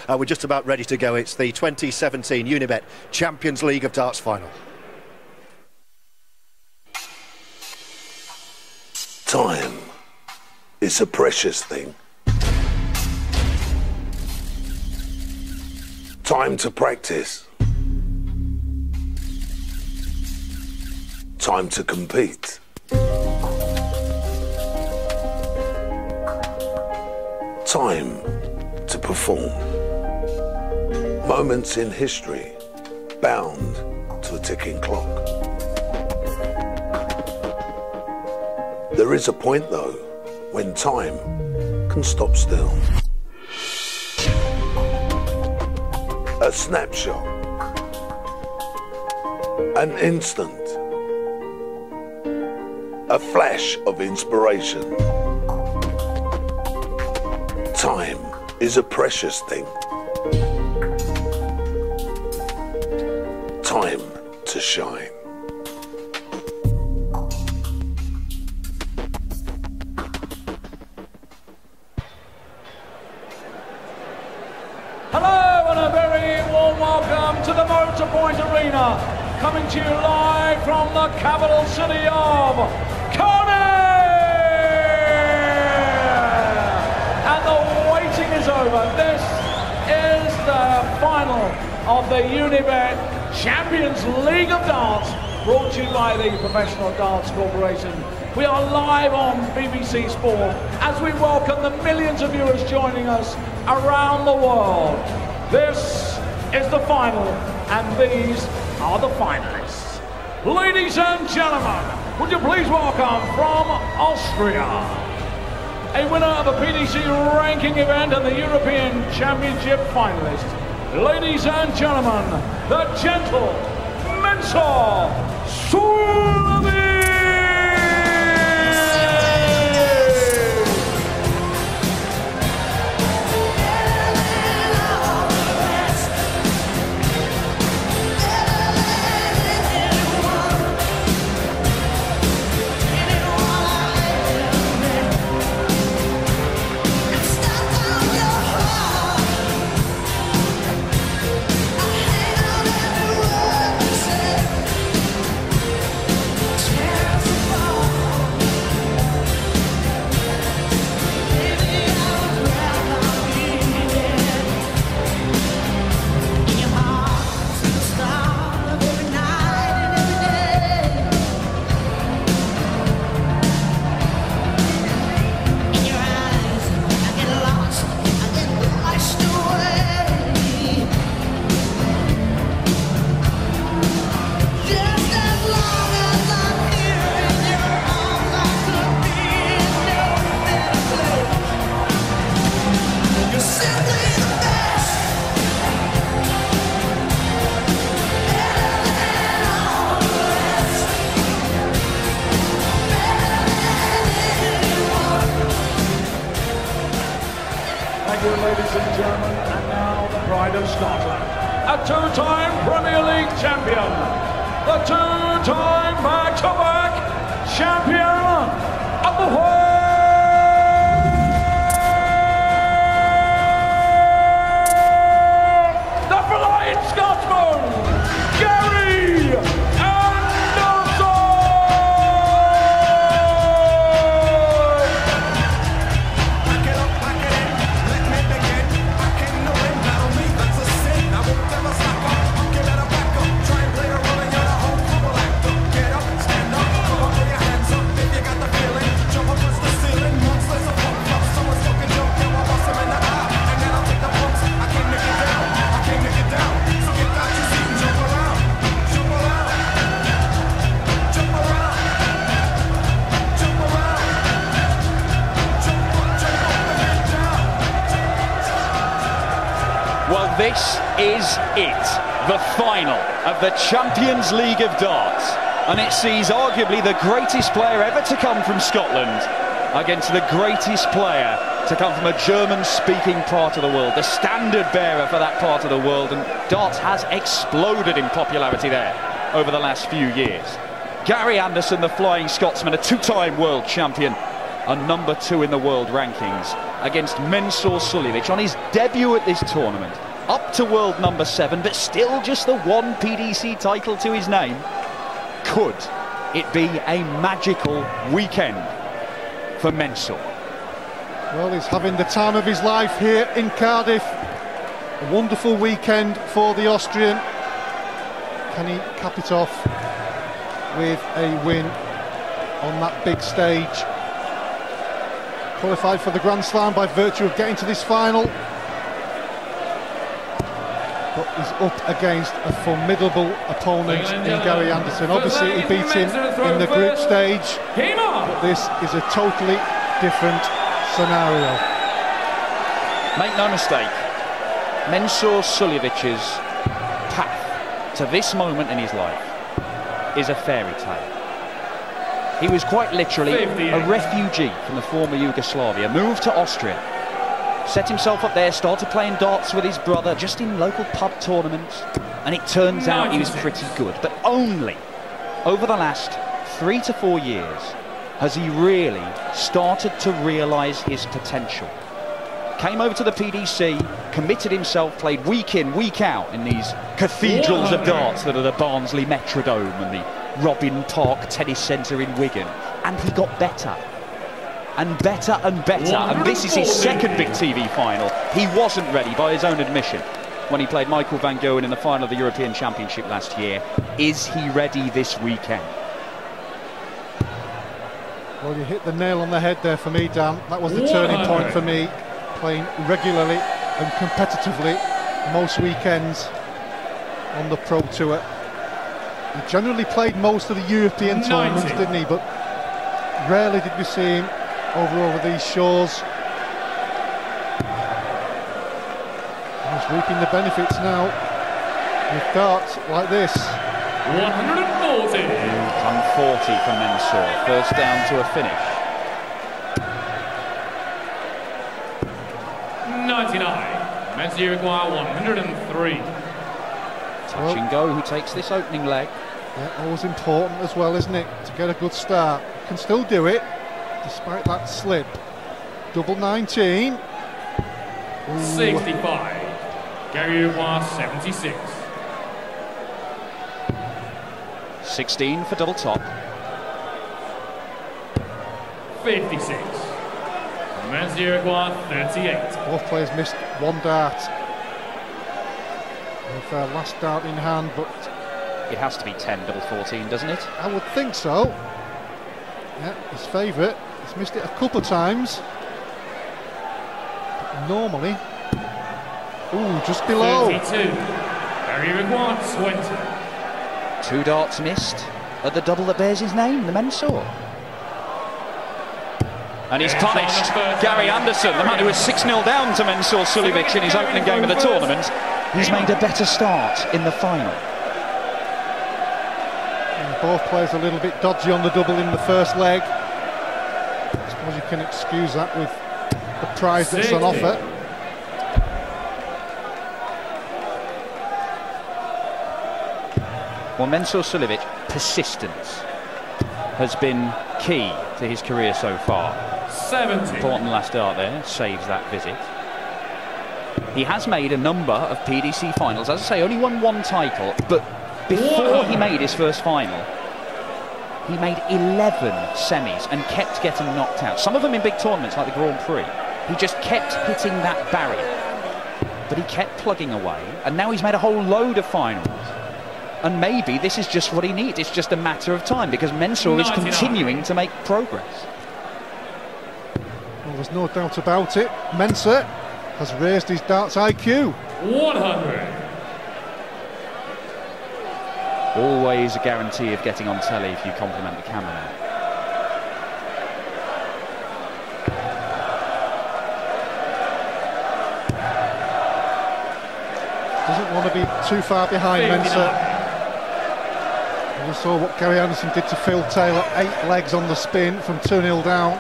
We're just about ready to go. It's the 2017 Unibet Champions League of Darts final. Time is a precious thing. Time to practice. Time to compete. Time to perform. Moments in history bound to a ticking clock. There is a point, though, when time can stop still. A snapshot. An instant. A flash of inspiration. Time is a precious thing. Time to shine. Hello and a very warm welcome to the Motorpoint Arena, coming to you live from the capital city of Cardiff! And the waiting is over. This is the final of the Unibet Champions League of Darts, brought to you by the Professional Darts Corporation. We are live on BBC Sport as we welcome the millions of viewers joining us around the world. This is the final, and these are the finalists. Ladies and gentlemen, would you please welcome from Austria, a winner of a PDC ranking event and the European Championship finalist. Ladies and gentlemen, the gentle Mensur Suljovic. Thank you, ladies and gentlemen, and now the pride of Scotland, a two-time Premier League champion, the two-time back-to-back champion of the world, the flying Scotsman, Gary. Well, this is it, the final of the Champions League of Darts, and it sees arguably the greatest player ever to come from Scotland against the greatest player to come from a German-speaking part of the world, the standard bearer for that part of the world, and darts has exploded in popularity there over the last few years. Gary Anderson, the Flying Scotsman, a two-time world champion, a #2 in the world rankings, against Mensur Suljovic on his debut at this tournament. Up to world #7, but still just the one PDC title to his name. Could it be a magical weekend for Mensur? Well, he's having the time of his life here in Cardiff. A wonderful weekend for the Austrian. Can he cap it off with a win on that big stage? Qualified for the Grand Slam by virtue of getting to this final. But he's up against a formidable opponent in Gary Anderson. Obviously he beat him in the group stage, but this is a totally different scenario. Make no mistake, Mensur Suljovic's path to this moment in his life is a fairy tale. He was quite literally a refugee from the former Yugoslavia, moved to Austria, set himself up there, started playing darts with his brother just in local pub tournaments, and it turns out he was pretty good. But only over the last 3 to 4 years has he really started to realise his potential. Came over to the PDC, committed himself, played week in, week out in these cathedrals of darts that are the Barnsley Metrodome and the Robin Park Tennis Centre in Wigan, and he got better and better and better, and this is his second big TV final. He wasn't ready, by his own admission, when he played Michael van Gerwen in the final of the European Championship last year. Is he ready this weekend? Well, you hit the nail on the head there for me, Dan. That was the turning point for me, playing regularly and competitively most weekends on the Pro Tour. He generally played most of the European tournaments, didn't he? But rarely did we see him over these shores. And he's reaping the benefits now with darts like this. 140. 140 for Mensur, first down to a finish. 99. Mensur require 103. Touch and go, who takes this opening leg. Yeah, always important as well, isn't it, to get a good start. Can still do it, despite that slip. Double 19. Ooh. 65. Gary requires 76. 16 for double top. 56. Mensur requires 38. Both players missed one dart. With their last dart in hand, but it has to be 10 double 14, doesn't it? I would think so. Yeah, his favourite. He's missed it a couple of times. But normally. Ooh, just below. 32. Gary requires 20. 2 darts missed at the double that bears his name, the Mensur. And he's punished. Gary Anderson, the man who was 6-0 down to Mensur Suljovic in his opening game of the tournament, he's made a better start in the final. And both players a little bit dodgy on the double in the first leg. I suppose you can excuse that with the prize that's on offer. Well, Mensur Suljovic, persistence has been key to his career so far. 70. Important last dart there, saves that visit. He has made a number of PDC finals. As I say, only won 1 title, but before he made his first final, he made 11 semis and kept getting knocked out. Some of them in big tournaments like the Grand Prix. He just kept hitting that barrier, but he kept plugging away, and now he's made a whole load of finals. And maybe this is just what he needs. It's just a matter of time, because Mensur is continuing to make progress. Well, there's no doubt about it. Mensur has raised his darts IQ. 100. Always a guarantee of getting on telly if you compliment the cameraman. Doesn't want to be too far behind Mensur. We saw what Gary Anderson did to Phil Taylor, 8 legs on the spin from 2-0 down.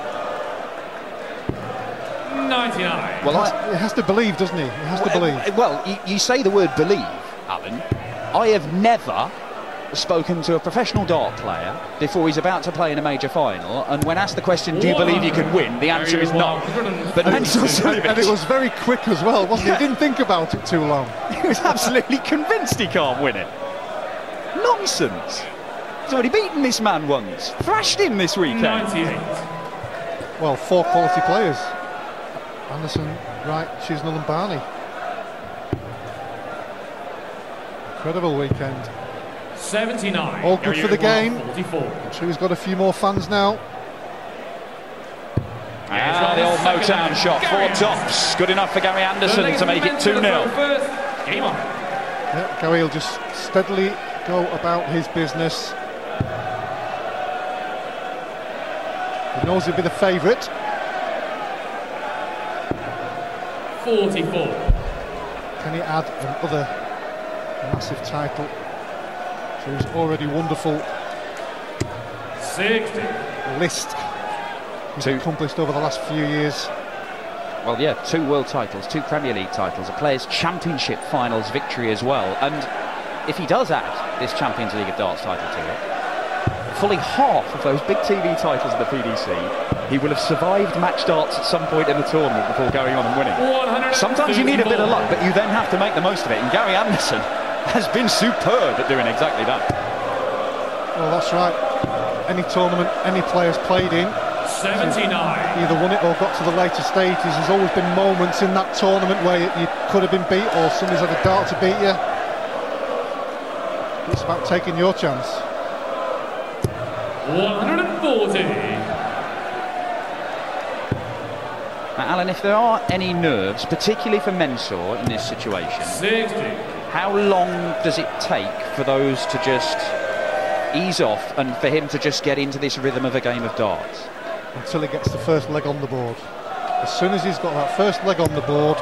99. Well, he has to believe, doesn't he? He has to believe. Well, you say the word believe, Alan. I have never spoken to a professional dart player before he's about to play in a major final, and when asked the question, do you believe you can win, the answer is no. But Mensur Suljovic, and it was very quick as well, wasn't it? He didn't think about it too long. He was absolutely convinced he can't win it. Nonsense. He's already beaten this man once, thrashed him this weekend. 98. Well, 4 quality players. Anderson, Wright, Chisnell and Barney. Incredible weekend. 79. All good for the game. 44. I'm sure he's got a few more fans now. The old Motown shot, 4 tops. Good enough for Gary Anderson to make it 2-0. Game on. Yeah, Gary will just steadily go about his business. He knows he'll be the favourite. 44. Can he add another massive title to his already wonderful 60. list he's accomplished over the last few years? Well, yeah, 2 world titles, 2 Premier League titles, a Players' Championship finals victory as well. And if he does add this Champions League of Darts title to it, fully half of those big TV titles in the PDC, he will have survived match darts at some point in the tournament before going on and winning. Sometimes you need a bit of luck, but you then have to make the most of it. And Gary Anderson has been superb at doing exactly that. Well, that's right. Any tournament any player's played in, 79. either won it or got to the later stages. There's always been moments in that tournament where you could have been beat, or somebody's had a dart to beat you. It's about taking your chance. 140. Now, Alan, if there are any nerves, particularly for Mensur in this situation, 60. how long does it take for those to just ease off and for him to just get into this rhythm of a game of darts? Until he gets the first leg on the board. As soon as he's got that first leg on the board,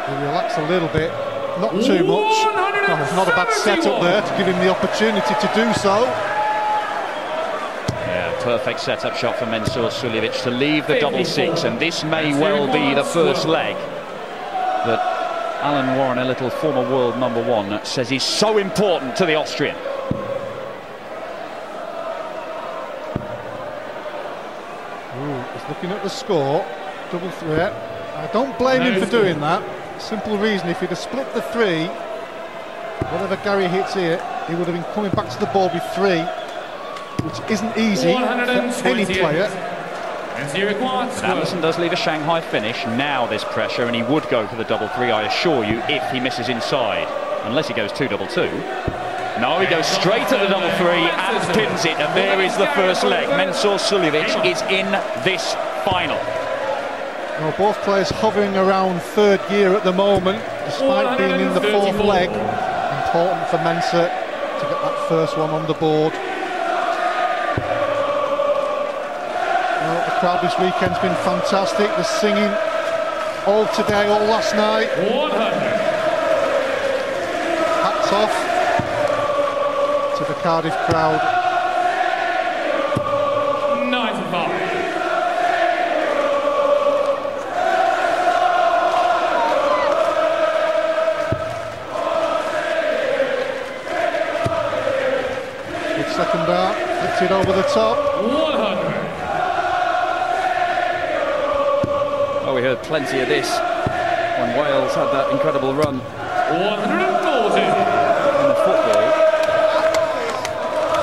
he'll relax a little bit, not too much. Oh, it's not a bad setup there to give him the opportunity to do so. Yeah, perfect setup shot for Mensur Suljovic to leave the double 6, and this may well be the first leg that Alan Warren, a little former world #1, says is so important to the Austrian. He's looking at the score, double threat. I don't blame him for doing that. Simple reason, if he'd have split the 3, whatever Gary hits here, he would have been coming back to the board with 3, which isn't easy for any player. But Anderson does leave a Shanghai finish. Now there's pressure, and he would go for the double 3, I assure you, if he misses inside, unless he goes 2-2-2. No, he goes straight at the double 3 and pins it, and there is the first leg. Mensur Suljovic is in this final. Well, both players hovering around 3rd gear at the moment, despite being in the 4th leg. Important for Mensur to get that first one on the board. Well, the crowd this weekend's been fantastic. The singing all today, all last night. 100. Hats off to the Cardiff crowd. 95. Good second dart, flipped it over the top. 100. Oh, we heard plenty of this when Wales had that incredible run 140. in the football.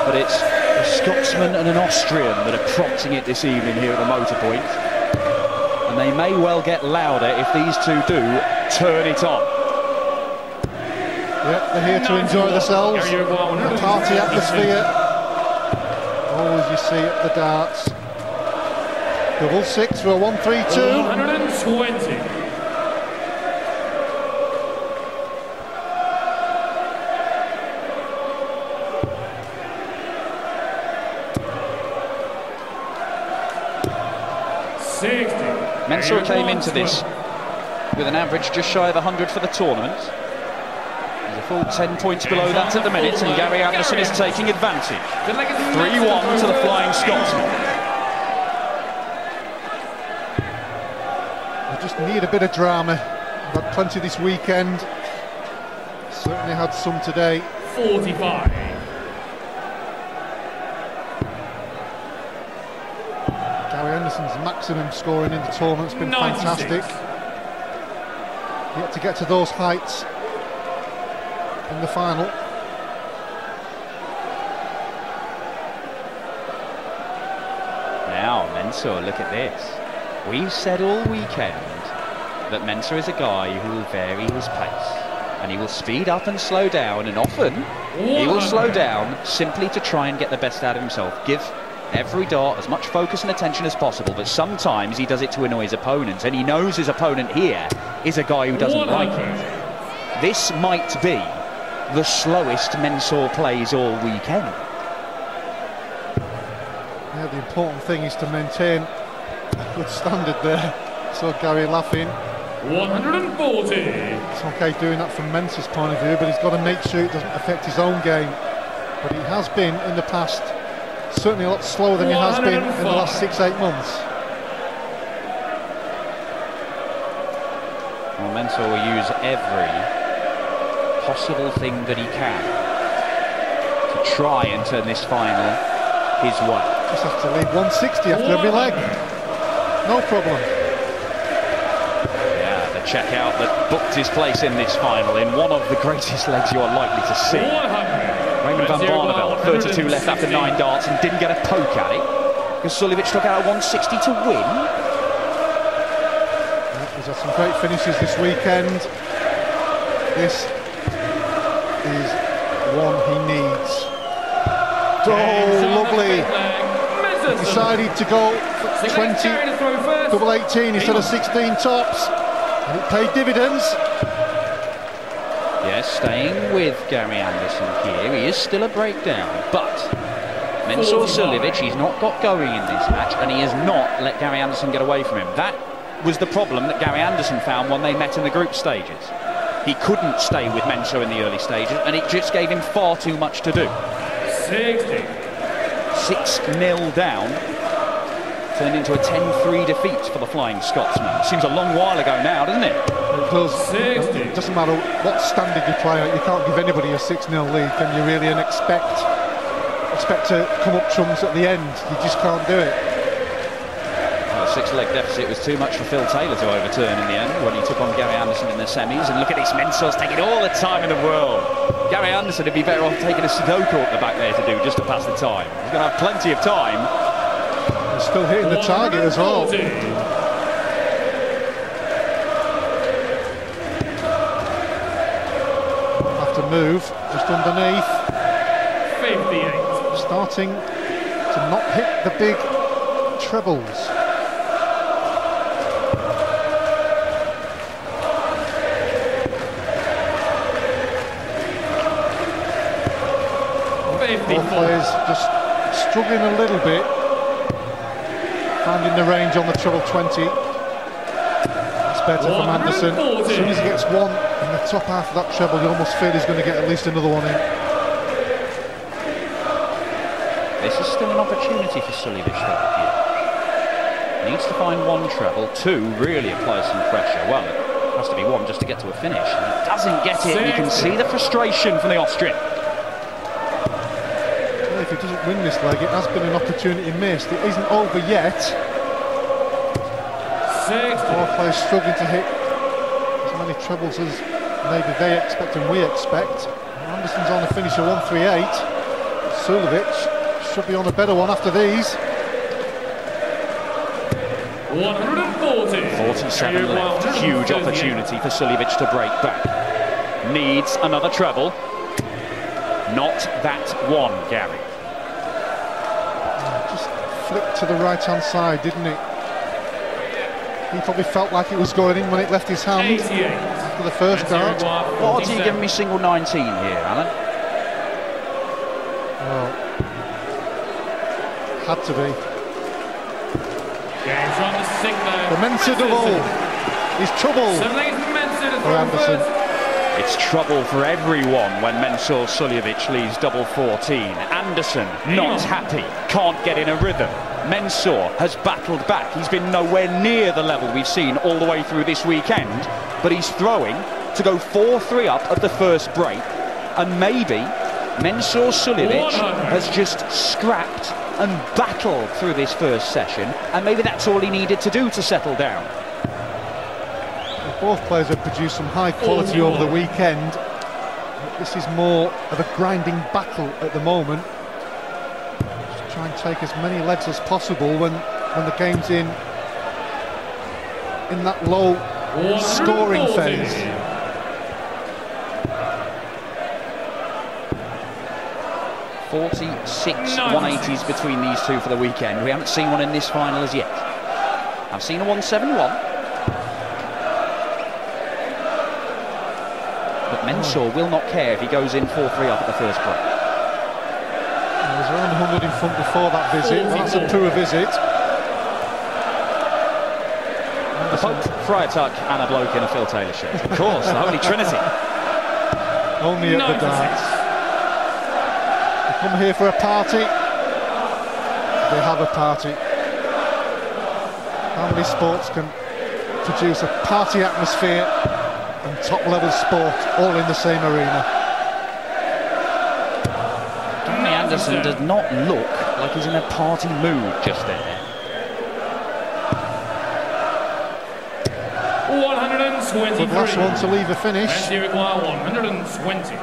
But it's a Scotsman and an Austrian that are prompting it this evening here at the Motorpoint. And they may well get louder if these two do turn it on. Yep, they're here to enjoy themselves. The party atmosphere. Always you see at the darts. Double 6 for a 1-3-2. 120. Mensur came into this with an average just shy of 100 for the tournament. He's a full 10 points below that at the minute, and Gary Anderson is taking advantage. 3-1 to the Flying Scotsman. They just need a bit of drama. They've had plenty this weekend. Certainly had some today. 45. Gary Anderson's maximum scoring in the tournament's been 96. fantastic. Yet to get to those heights in the final. Now, Mensur, look at this. We've said all weekend that Mensur is a guy who will vary his pace. And he will speed up and slow down, and often he will slow down simply to try and get the best out of himself. Give every dart as much focus and attention as possible, but sometimes he does it to annoy his opponents, and he knows his opponent here is a guy who doesn't like it. This might be the slowest Mensur plays all weekend. Yeah, the important thing is to maintain a good standard there. So Gary laughing. 140. It's okay doing that from Mensur's point of view, but he's got to make sure it doesn't affect his own game. But he has been in the past certainly a lot slower than he has been in the last 6-8 months. Well, Mensur will use every possible thing that he can to try and turn this final his way. Just has to lead 160 after every leg. No problem. Yeah, the checkout that booked his place in this final in one of the greatest legs you are likely to see. Raymond van Barneveld, 32 left after 9 darts, and didn't get a poke at it because Suljovic took out a 160 to win. Yeah, he's had some great finishes this weekend. This is one he needs. Oh, lovely. He decided to go for 20 double 18 instead of 16 tops, and it paid dividends. Yes, staying with Gary Anderson here. He is still a breakdown, but Mensur Suljovic, he's not got going in this match, and he has not let Gary Anderson get away from him. That was the problem that Gary Anderson found when they met in the group stages. He couldn't stay with Mensur in the early stages, and it just gave him far too much to do. 60. 6-0 down, turned into a 10-3 defeat for the Flying Scotsman. Seems a long while ago now, doesn't it? It does. It doesn't matter what standard you play at, you can't give anybody a 6-0 lead, can you really, and expect to come up trumps at the end. You just can't do it. Well, a 6-leg deficit was too much for Phil Taylor to overturn in the end when he took on Gary Anderson in the semis. And look at this, Mensur's taking all the time in the world. Gary Anderson would be better off taking a Sudoku at the back there to do just to pass the time. He's going to have plenty of time. He's still hitting the target as well. Have to move just underneath. 58. Starting to not hit the big trebles. All players just struggling a little bit, finding the range on the treble 20. It's better from Anderson. As soon as he gets one in the top half of that treble, you almost feel he's going to get at least another one in. This is still an opportunity for Suljovic here. Needs to find one treble, 2 really apply some pressure. Well, it has to be 1 just to get to a finish. And he doesn't get it, and you can see the frustration from the Austrian. If he doesn't win this leg, it has been an opportunity missed. It isn't over yet. All players struggling to hit as many trebles as maybe they expect and we expect. Anderson's on the finish of 138. Suljovic should be on a better one after these. 140. 47 left. Huge opportunity for Suljovic to break back. Needs another treble. Not that one, Gary. Just flicked to the right-hand side, didn't it? He probably felt like it was going in when it left his hand after the first dart. What odds are you giving me single 19 here, Alan? Well, had to be. The Mensur double is trouble for Anderson. It's trouble for everyone when Mensur Suljovic leads double 14. Anderson not happy, can't get in a rhythm. Mensur has battled back. He's been nowhere near the level we've seen all the way through this weekend, but he's throwing to go 4-3 up at the first break, and maybe Mensur Suljovic has just scrapped and battled through this first session, and maybe that's all he needed to do to settle down. Both players have produced some high quality over the weekend. This is more of a grinding battle at the moment. Just try and take as many legs as possible when the game's in that low scoring phase. .46 180s between these two for the weekend. We haven't seen one in this final as yet. I've seen a 171. But Mensur will not care if he goes in 4-3 up at the first break. He was around 100 in front before that visit. That's a poor visit. The Pope, Friar Tuck and a bloke in a Phil Taylor shirt. Of course, the Holy Trinity. Only at the darts. They come here for a party. They have a party. How many sports can produce a party atmosphere and top-level sport all in the same arena? Gary Anderson does not look like he's in a party mood just there. 123. The last one to leave a finish. And you require 120.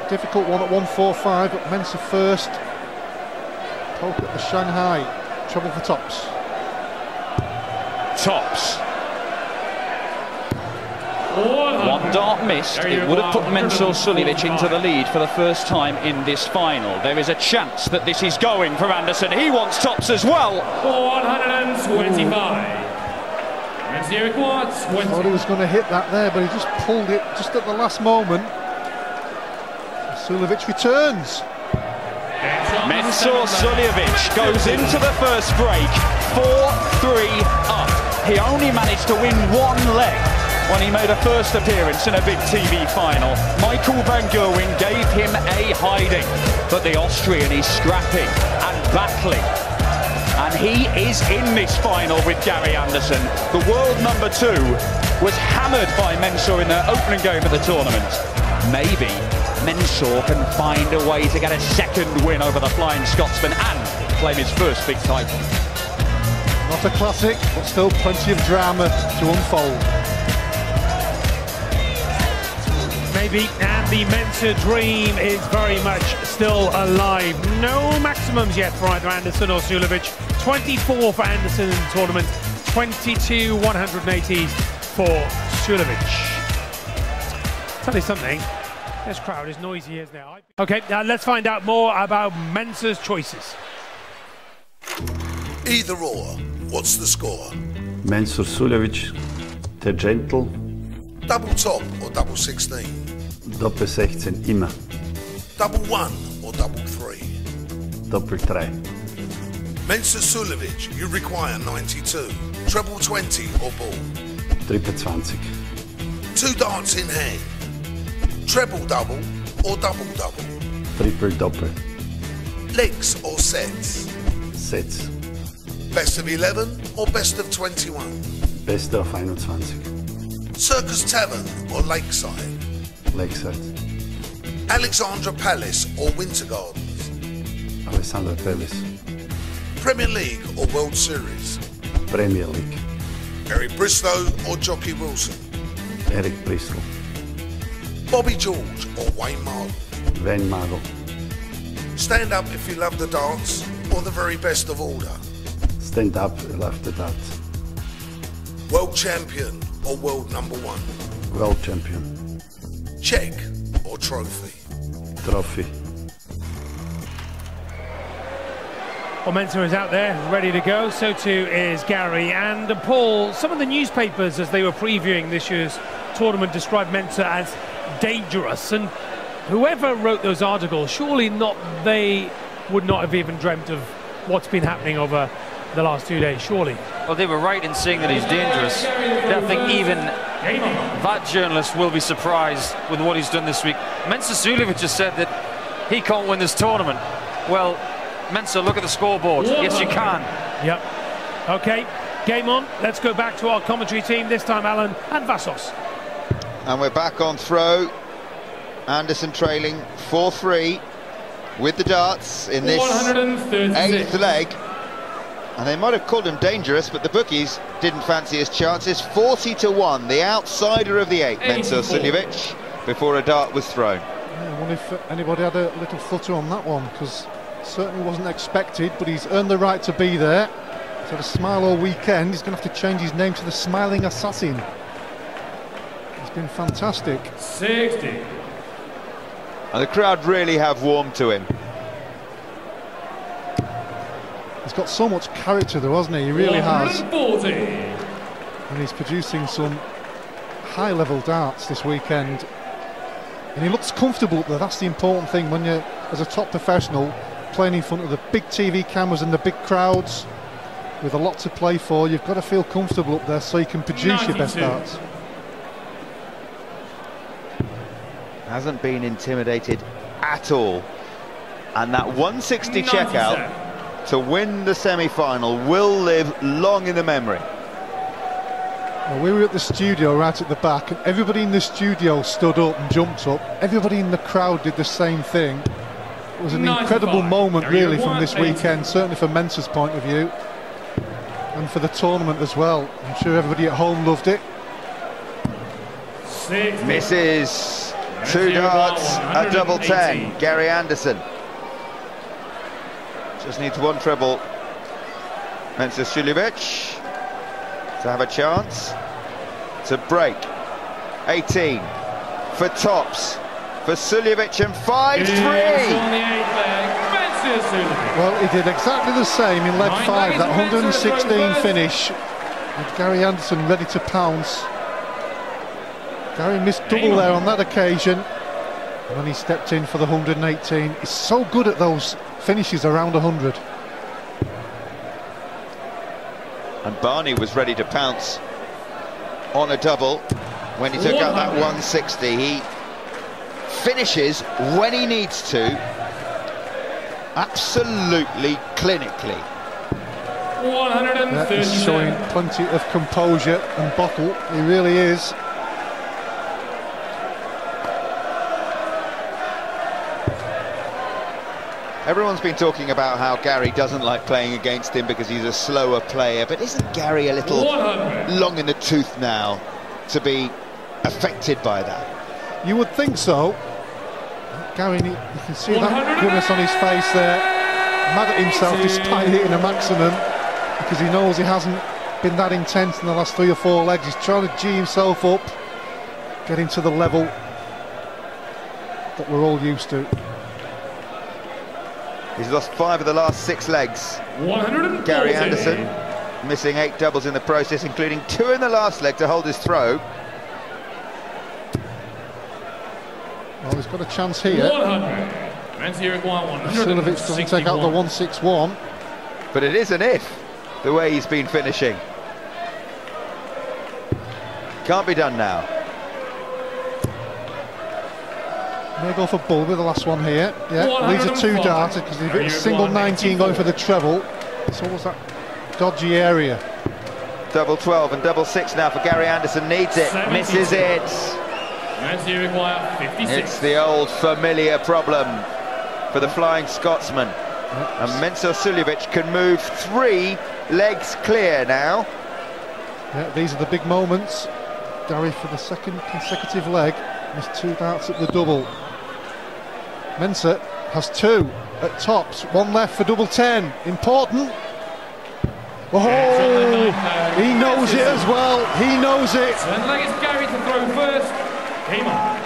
Difficult one at 145, but Mensur first. Poke at the Shanghai. Trouble for tops. Tops. One dart missed. It would have put Mensur Suljovic into the lead for the first time in this final. There is a chance that this is going for Anderson. He wants tops as well. 125. Thought he was going to hit that there, but he just pulled it just at the last moment. Suljovic returns. Mensur Suljovic goes into the first break 4-3 up. He only managed to win one leg when he made a first appearance in a big TV final. Michael van Gerwen gave him a hiding, but the Austrian is scrapping and battling. And he is in this final with Gary Anderson. The world number 2 was hammered by Mensur in their opening game of the tournament. Maybe Mensur can find a way to get a second win over the Flying Scotsman and claim his first big title. Not a classic, but still plenty of drama to unfold. Maybe, and the Mensur dream is very much still alive. No maximums yet for either Anderson or Suljovic. 24 for Anderson in the tournament, 22 180s for Suljovic. Tell you something, this crowd is noisy as now. Okay, now let's find out more about Mensur's choices. Either or, what's the score? Mensur Suljovic, der Gentle. Double top or double 16? Doppel 16 immer. Double 1 or double 3? Doppel 3. Mensur Suljovic, you require 92. Treble 20 or ball? Triple 20. 2 darts in hand. Treble double or double double? Triple doppel. Legs or sets? Sets. Best of 11 or best of 21? Beste auf 21. Circus Tavern or Lakeside? Lakeside. Alexandra Palace or Winter Gardens? Alexandra Palace. Premier League or World Series? Premier League. Eric Bristow or Jockey Wilson? Eric Bristow. Bobby George or Wayne Mardle? Wayne Mardle. Stand up if you love the dance or the very best of order? Stand up, love the dart. World champion or world number 1? World champion. Check or trophy? Trophy. Well, Mensur is out there, ready to go. So too is Gary and Paul. Some of the newspapers, as they were previewing this year's tournament, described Mensur as dangerous. And whoever wrote those articles, surely not they would not have even dreamt of what's been happening over the last 2 days, surely. Well, they were right in saying that he's dangerous. I think even that journalist will be surprised with what he's done this week. Mensur Suljovic just said that he can't win this tournament. Well, Mensur, look at the scoreboard. Yes, you can. Yep. Okay, game on. Let's go back to our commentary team, this time Alan and Vassos. And we're back on throw. Anderson trailing 4-3 with the darts in this 8th leg. And they might have called him dangerous, but the bookies didn't fancy his chances. 40-1, the outsider of the 8, Mensur Suljovic, before a dart was thrown. Yeah, I wonder if anybody had a little flutter on that one, because certainly wasn't expected, but he's earned the right to be there. He's had a smile all weekend. He's going to have to change his name to the Smiling Assassin. He's been fantastic. 60. And the crowd really have warmed to him. He's got so much character though, hasn't he? He really has. 140. And he's producing some high-level darts this weekend. And he looks comfortable up there. That's the important thing when you're, as a top professional, playing in front of the big TV cameras and the big crowds with a lot to play for. You've got to feel comfortable up there so you can produce 92. Your best darts. Hasn't been intimidated at all. And that 160 checkout to win the semi-final will live long in the memory. Well, we were at the studio right at the back, and everybody in the studio stood up and jumped up. Everybody in the crowd did the same thing. It was an incredible moment really from this weekend, certainly from Mensur's point of view, and for the tournament as well. I'm sure everybody at home loved it. Misses 2 darts, a double 10. Gary Anderson just needs 1 treble. Mensur Suljovic to have a chance to break. 18 for tops for Suljovic and 5-3. Well, he did exactly the same in leg 5, that 116 finish, with Gary Anderson ready to pounce. Gary missed double there on that occasion, and then he stepped in for the 118. He's so good at those finishes around 100. And Barney was ready to pounce on a double when he took out that 160. He finishes when he needs to, absolutely clinically. 130. He's showing plenty of composure and bottle. He really is. Everyone's been talking about how Gary doesn't like playing against him because he's a slower player, but isn't Gary a little long in the tooth now to be affected by that? You would think so. Gary, you can see that goodness on his face there, mad at himself despite hitting a maximum, because he knows he hasn't been that intense in the last 3 or 4 legs. He's trying to G himself up, getting to the level that we're all used to. He's lost 5 of the last 6 legs. 140. Gary Anderson missing 8 doubles in the process, including 2 in the last leg to hold his throw. Well, he's got a chance here. 100. Suljovic doesn't take out the 161. But it is an if, the way he's been finishing. Can't be done now. May go for bull with the last one here. Yeah, leads a 2 darter because he's a single 19 going for the treble. So what's that dodgy area? Double 12 and double 6 now for Gary Anderson. Needs it, 72. misses it. It's the old familiar problem for the Flying Scotsman. And Mensur Suljovic can move 3 legs clear now. Yeah, these are the big moments. Gary for the 2nd consecutive leg missed 2 darts at the double. Mensur has 2 at tops, 1 left for double 10. Important. Oh, he knows it as well. He knows it. And like it's Gary to throw first. Game on.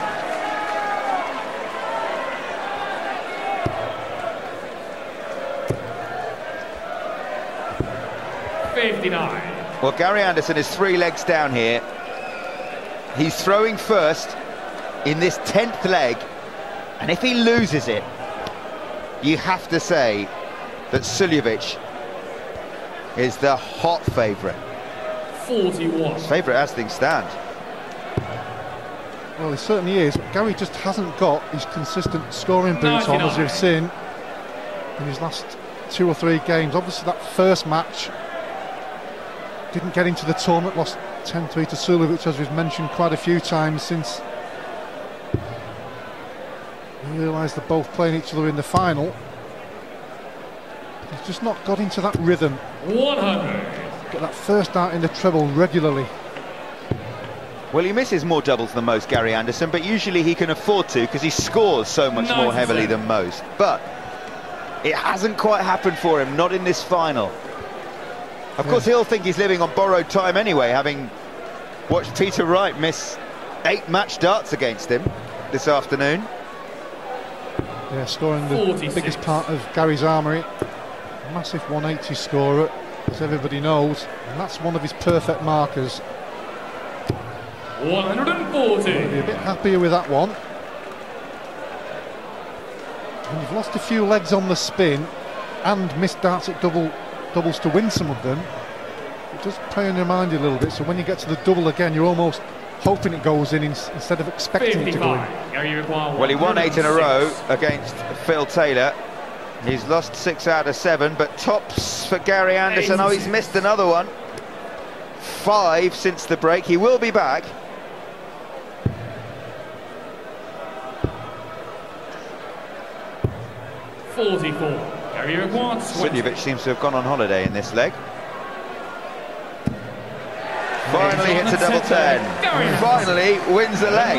59. Well, Gary Anderson is 3 legs down here. He's throwing first in this 10th leg, and if he loses it, you have to say that Suljovic is the hot favourite. 41. Favourite as things stand. Well, he certainly is. Gary just hasn't got his consistent scoring boots on, as we've seen in his last 2 or 3 games. Obviously, that first match didn't get into the tournament, lost 10-3 to Suljovic, as we've mentioned quite a few times since I realise they're both playing each other in the final. He's just not got into that rhythm. 100. Get that first dart in the treble regularly. Well, he misses more doubles than most, Gary Anderson, but usually he can afford to because he scores so much more heavily than most. But it hasn't quite happened for him, not in this final. Of course, he'll think he's living on borrowed time anyway, having watched Peter Wright miss 8 match darts against him this afternoon. Yeah, scoring the 46. biggest part of Gary's armoury. Massive 180 scorer, as everybody knows, and that's one of his perfect markers. 140. I'll be a bit happier with that one. And you've lost a few legs on the spin and missed darts at doubles to win some of them. It does play on your mind a little bit, so when you get to the double again, you're almost hoping it goes in instead of expecting 55. It to go in. Well, he won 8 in a row against Phil Taylor. He's lost 6 out of 7, but tops for Gary Anderson. Oh, he's missed another one. 5 since the break. He will be back. Suljovic seems to have gone on holiday in this leg. Finally hits a double 10. Finally wins the leg.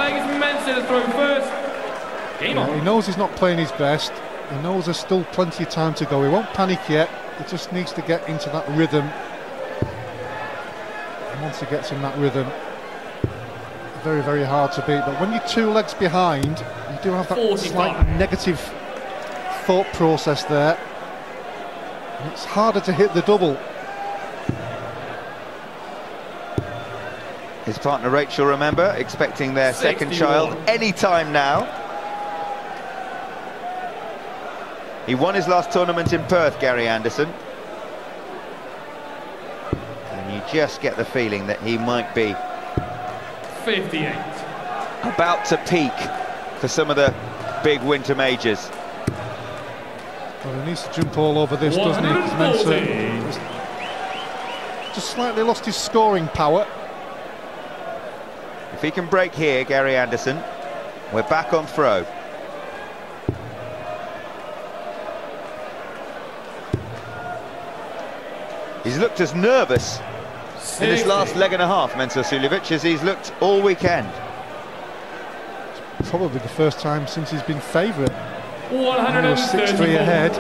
Yeah, he knows he's not playing his best. He knows there's still plenty of time to go. He won't panic yet. He just needs to get into that rhythm. And once he gets in that rhythm, very, very hard to beat. But when you're 2 legs behind, you do have that slight negative thought process there. And it's harder to hit the double. His partner Rachel, remember, expecting their second child any time now. He won his last tournament in Perth, Gary Anderson. And you just get the feeling that he might be 58. About to peak for some of the big winter majors. Well, he needs to jump all over this, doesn't he? Mensur just slightly lost his scoring power. If he can break here, Gary Anderson, we're back on throw. He's looked as nervous in this last leg and a half, Mensur Suljovic, as he's looked all weekend. It's probably the first time since he's been favourite. 133 ahead.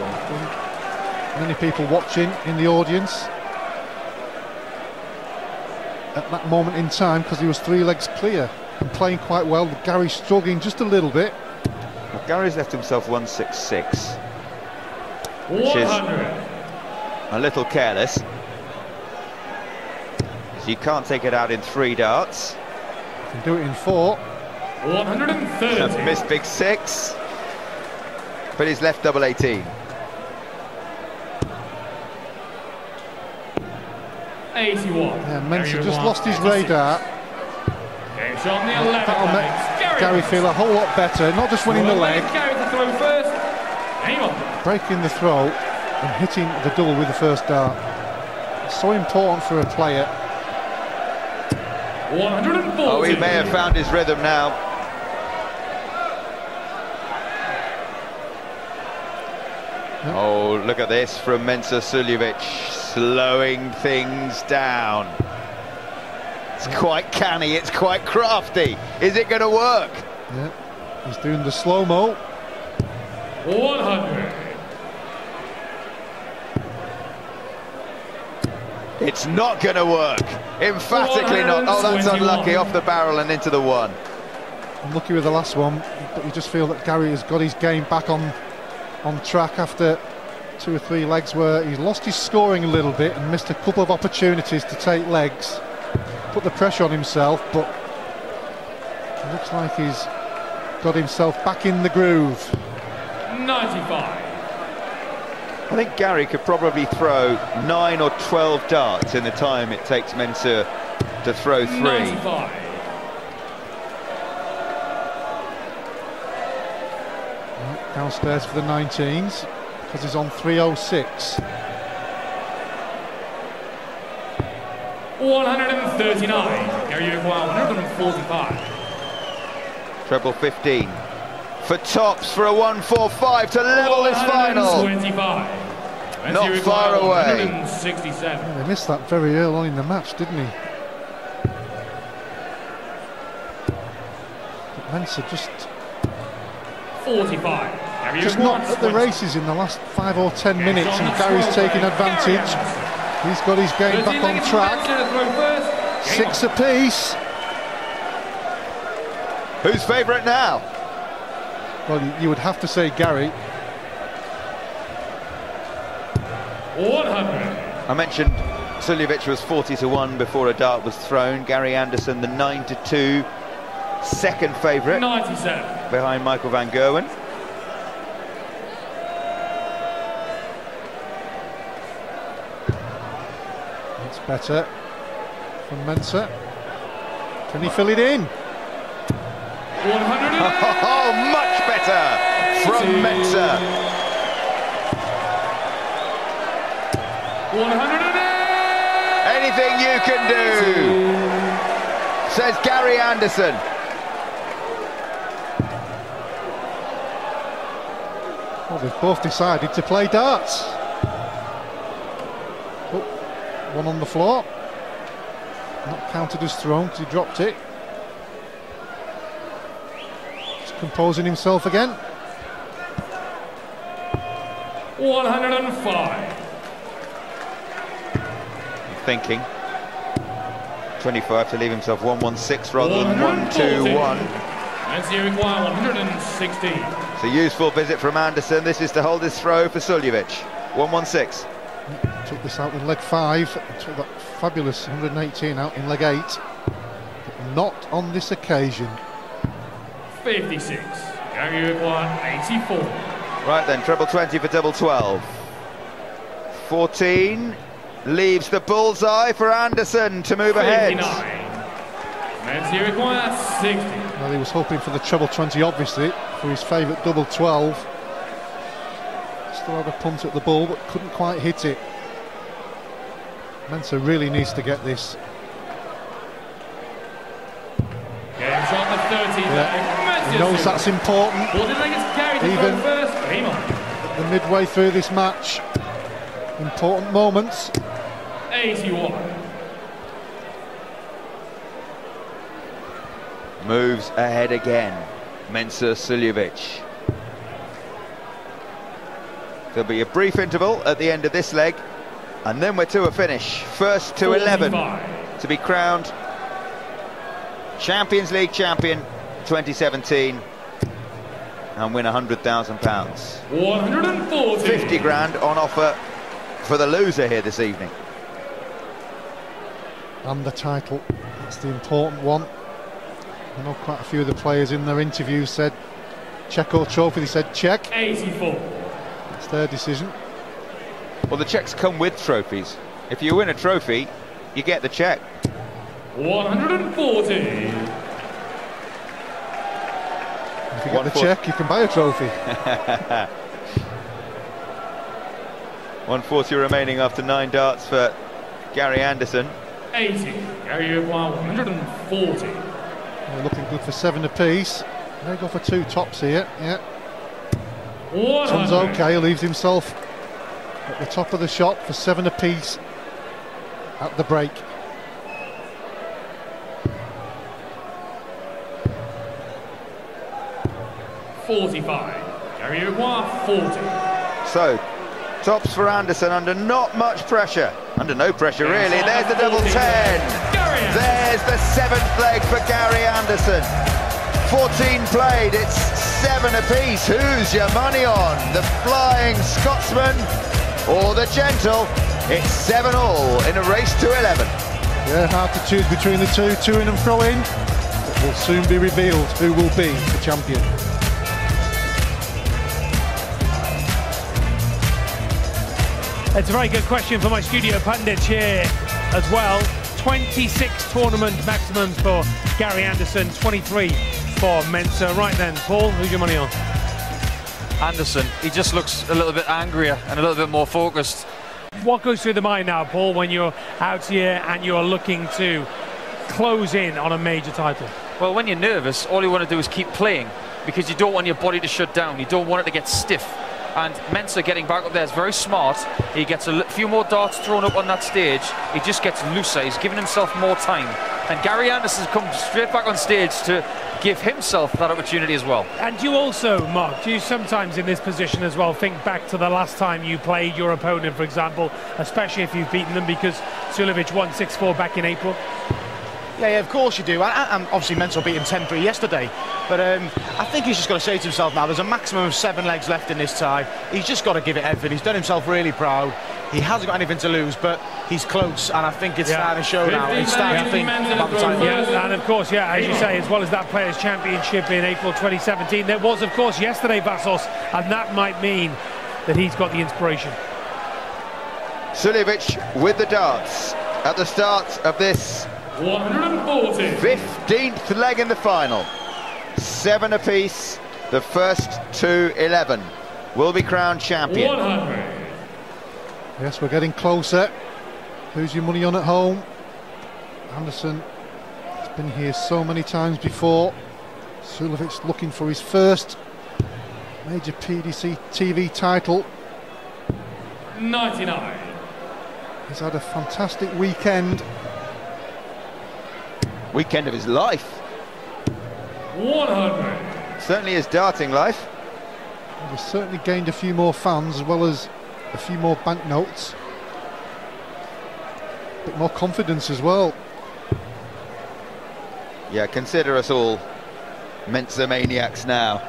Many people watching in the audience at that moment in time because he was 3 legs clear and playing quite well. Gary struggling just a little bit. Well, Gary's left himself 166, which is a little careless. So you can't take it out in 3 darts. You can do it in 4. 130. Missed big 6, but he's left double 18. 81. Yeah, Mensur just lost his radar. That'll make Gary feel a whole lot better, not just winning the leg, breaking the throw and hitting the double with the first dart. It's so important for a player. 140. Oh, he may have found his rhythm now. Yep. Oh, look at this from Mensur Suljovic, slowing things down. It's quite canny, it's quite crafty. Is it going to work? Yeah, he's doing the slow-mo. 100. It's not going to work. Emphatically not. Oh, that's unlucky, off the barrel and into the 1. Unlucky with the last one, but you just feel that Gary has got his game back on track after 2 or 3 legs where he's lost his scoring a little bit and missed a couple of opportunities to take legs, put the pressure on himself, but it looks like he's got himself back in the groove. 95. I think Gary could probably throw 9 or 12 darts in the time it takes Mensur to throw 3. 95. Downstairs for the 19s because he's on 306. 139. Gary, you require 145. Treble 15. for tops for a 145 to level this final. 25. Not far away. 167. Yeah, he missed that very early on in the match, didn't he? But Mensur just 45. Just not at the races in the last 5 or 10 minutes, and Gary's taking advantage. He's got his game back on track. 6 apiece. Who's favourite now? Well, you would have to say Gary. 100. I mentioned Suljovic was 40-1 before a dart was thrown. Gary Anderson, the 9-2 second favourite, 97. behind Michael van Gerwen. It's better from Mensur. Can he fill it in? 100. Oh, much better from Mensur. 100. Anything you can do, says Gary Anderson. Well, they've both decided to play darts. Oh, one on the floor. Not counted as thrown because he dropped it. Just composing himself again. 105. Thinking 25 to leave himself 116 rather than 121. Mensur require 116. It's a useful visit from Anderson. This is to hold his throw for Suljovic. 116. Took this out in leg 5. Took that fabulous 118 out in leg 8. But not on this occasion. 56. Gary require 84. Right then, treble 20 for double 12. 14 leaves the bullseye for Anderson to move 59. ahead. Mensur require 60. Well, he was hoping for the treble 20, obviously, for his favourite double 12. Still had a punt at the ball, but couldn't quite hit it. Mensur really needs to get this. Getting shot the 30. Yeah. He knows that's important. Even at the midway through this match, important moments. 81. Moves ahead again. Mensur Suljovic. There'll be a brief interval at the end of this leg, and then we're to a finish. First to 11 to be crowned Champions League champion 2017 and win £100,000. 140. 50 grand on offer for the loser here this evening. And the title, that's the important one. I know quite a few of the players in their interviews said check or trophy. They said check. 84. It's their decision. Well, the checks come with trophies. If you win a trophy, you get the check. 140. If you get the check, you can buy a trophy. 140 remaining after 9 darts for Gary Anderson. 80. Gary require 140. They're looking good for 7 apiece. They go for 2 tops here. Yeah. Son's okay. He leaves himself at the top of the shop for 7 apiece at the break. Gary require 40. So, tops for Anderson under not much pressure. Under no pressure, really. There's the double 10. There's the 7th leg for Gary Anderson. 14 played, it's 7 apiece. Who's your money on? The flying Scotsman or the gentle? It's 7-all in a race to 11. Yeah, hard to choose between the two. 2 in and throw in. It will soon be revealed who will be the champion. It's a very good question for my studio pundits here as well. 26 tournament maximums for Gary Anderson, 23 for Mensur. Right then, Paul, who's your money on? Anderson. He just looks a little bit angrier and a little bit more focused. What goes through the mind now, Paul, when you're out here and you're looking to close in on a major title? Well, when you're nervous, all you want to do is keep playing because you don't want your body to shut down. You don't want it to get stiff. And Mensur getting back up there is very smart. He gets a few more darts thrown up on that stage. He just gets looser. He's giving himself more time. And Gary Anderson's come straight back on stage to give himself that opportunity as well. And you also, Mark, do you sometimes in this position as well think back to the last time you played your opponent, for example, especially if you've beaten them, because Suljovic won 6-4 back in April? Yeah, of course you do. And obviously Mensur beat him 10-3 yesterday. But I think he's just got to say to himself now, there's a maximum of 7 legs left in this tie. He's just got to give it everything. He's done himself really proud. He hasn't got anything to lose, but he's close, and I think it's starting to show now. It's starting to think about the title. Yeah, and of course, yeah, as you say, as well as that Players' Championship in April 2017, there was, of course, yesterday, Vassos, and that might mean that he's got the inspiration. Suljovic with the darts at the start of this 15th leg in the final. 7 apiece. The first 2 11 will be crowned champion. 100. Yes, we're getting closer. Who's your money on at home? Anderson has been here so many times before. Suljovic looking for his first major PDC TV title. 99. He's had a fantastic weekend. Weekend of his life. 100. Certainly his darting life. He's certainly gained a few more fans as well as a few more banknotes. A bit more confidence as well. Yeah, consider us all Mensur maniacs now.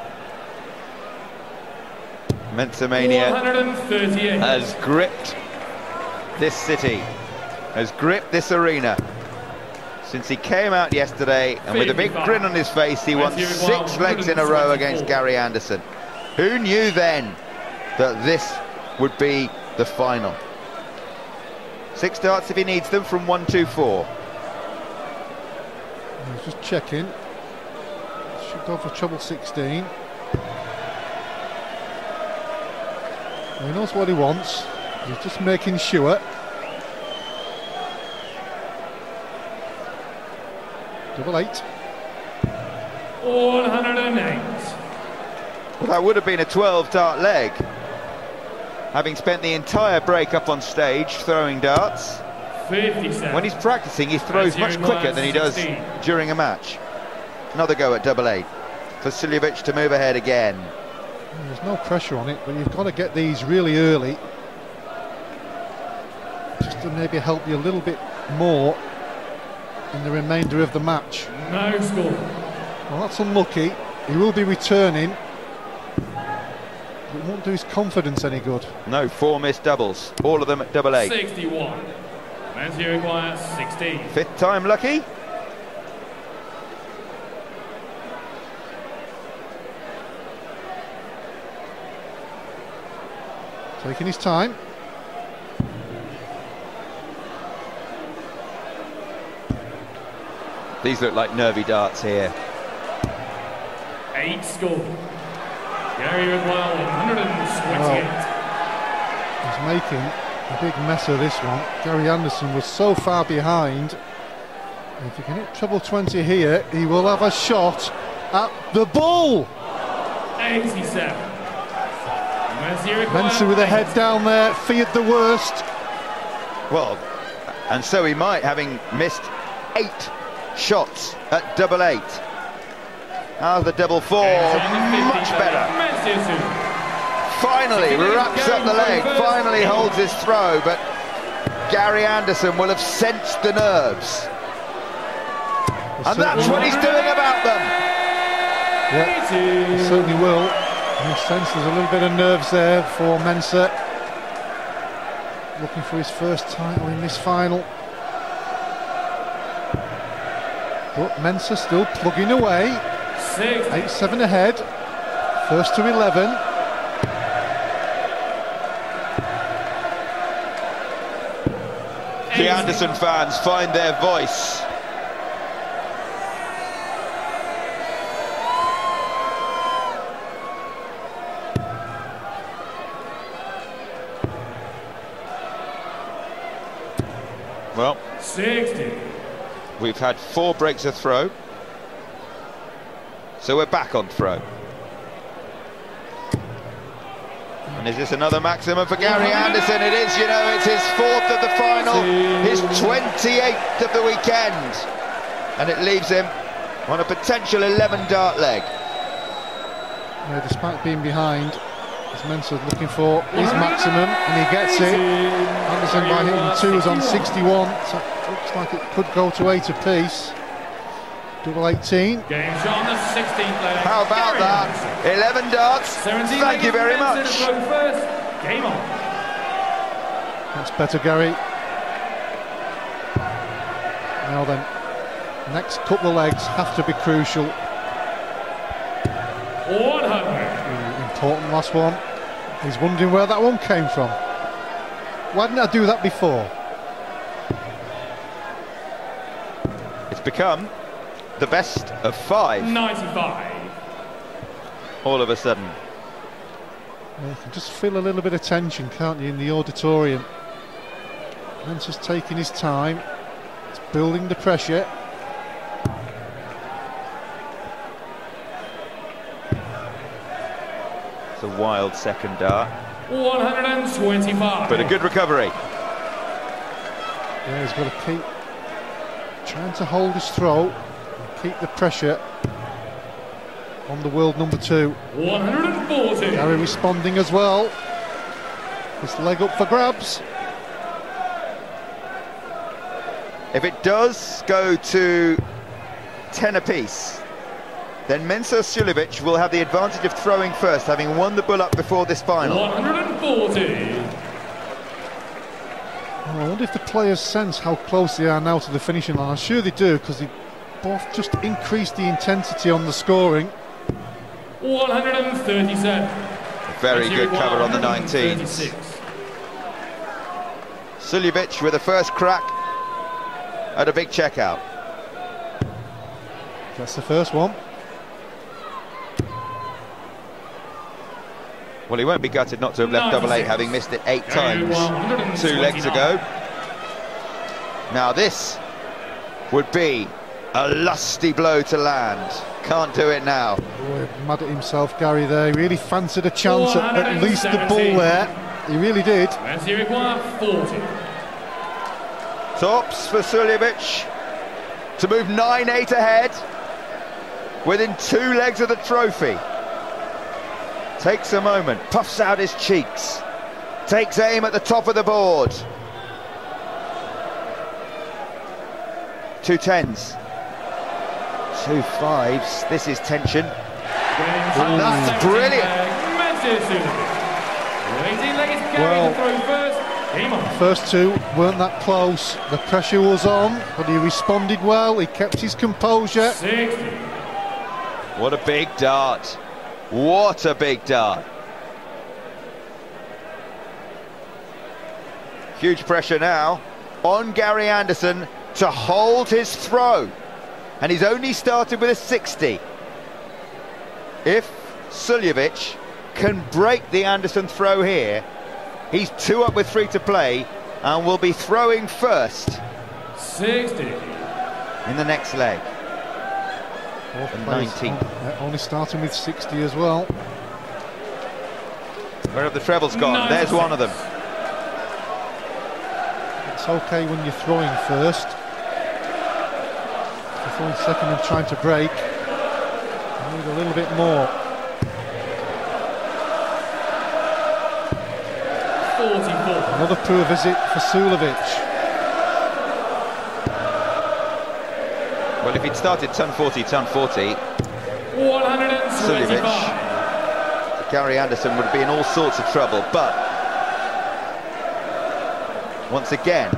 Mensur mania has gripped this city, has gripped this arena. Since he came out yesterday, and with a big grin on his face, he won 6 legs in a row against Gary Anderson. Who knew then that this would be the final? 6 darts if he needs them from 1-2-4. He's just checking. Should go for treble 16. He knows what he wants. He's just making sure. Double 8. 108. Well, that would have been a 12-dart leg. Having spent the entire break up on stage throwing darts. 57. When he's practicing, he throws much quicker than he does during a match. Another go at double 8 for Suljovic to move ahead again. There's no pressure on it, but you've got to get these really early, just to maybe help you a little bit more in the remainder of the match. No score. Well, that's unlucky. He will be returning. It won't do his confidence any good. No, 4 missed doubles, all of them at double 8. 61. Mensur requires 16. 5th time lucky. Taking his time. These look like nervy darts here. 8 score. Gary requires 128. He's making a big mess of this one. Gary Anderson was so far behind. If he can hit treble 20 here, he will have a shot at the ball. 87. Mensur with a head down there, feared the worst. Well, and so he might, having missed 8 shots at double 8. How's the double 4? Much better. Finally wraps up the leg, finally holds his throw, but Gary Anderson will have sensed the nerves. And that's what he's doing about them. Yeah, he certainly will. He senses a little bit of nerves there for Mensur. Looking for his first title in this final. But Mensur still plugging away. 8-7 ahead. First to 11. The Anderson fans find their voice. Well, 60. We've had 4 breaks of throw. So we're back on throw. And is this another maximum for Gary Anderson? It is, you know, it's his 4th of the final, his 28th of the weekend. And it leaves him on a potential 11-dart leg. Yeah, despite being behind, as Mensur looking for his maximum, and he gets it. Anderson by hitting 2s on 61, so it looks like it could go to 8 apiece. Double 18. Game shot on the 16th leg. How about that? 11 darts. Thank you very much. First. Game on. That's better, Gary. Now then, next couple of legs have to be crucial. 100. Important last one. He's wondering where that one came from. Why didn't I do that before? It's become the best of 5. 95. All of a sudden. You can just feel a little bit of tension, can't you, in the auditorium. Mensur's taking his time. It's building the pressure. It's a wild second dart. 125. But a good recovery. Yeah, he's got to keep trying to hold his throw. Keep the pressure on the world number 2. 140. Gary responding as well. This leg up for grabs. If it does go to 10 apiece, then Mensur Suljovic will have the advantage of throwing first, having won the bull-up before this final. 140. Oh, I wonder if the players sense how close they are now to the finishing line. I'm sure they do, because they both just increased the intensity on the scoring. 137. A very good cover on the 19s. Suljovic with a first crack at a big checkout. That's the first one. Well, he won't be gutted not to have left double 8, having missed it 8 times 2 legs ago. Now this would be a lusty blow to land. Can't do it now. Oh, mad at himself, Gary, there. He really fancied a chance at least the bull there. He really did. Mensur require 40. Tops for Suljovic to move 9-8 ahead within 2 legs of the trophy. Takes a moment, puffs out his cheeks, takes aim at the top of the board. 2 10s, 2 5s, this is tension. And that's brilliant. Well, first 2 weren't that close. The pressure was on, but he responded well. He kept his composure. 60. What a big dart. What a big dart. Huge pressure now on Gary Anderson to hold his throw. And he's only started with a 60. If Suljovic can break the Anderson throw here, he's 2 up with 3 to play and will be throwing first 60 in the next leg. The 19th. Only starting with 60 as well. Where have the trebles gone? There's one of them. It's okay when you're throwing first. If you're throwing second and trying to break, you need a little bit more. 44. Another poor visit for Suljovic. Well, if he'd started ton 40, 125. Suljovic, Gary Anderson would be in all sorts of trouble, but once again,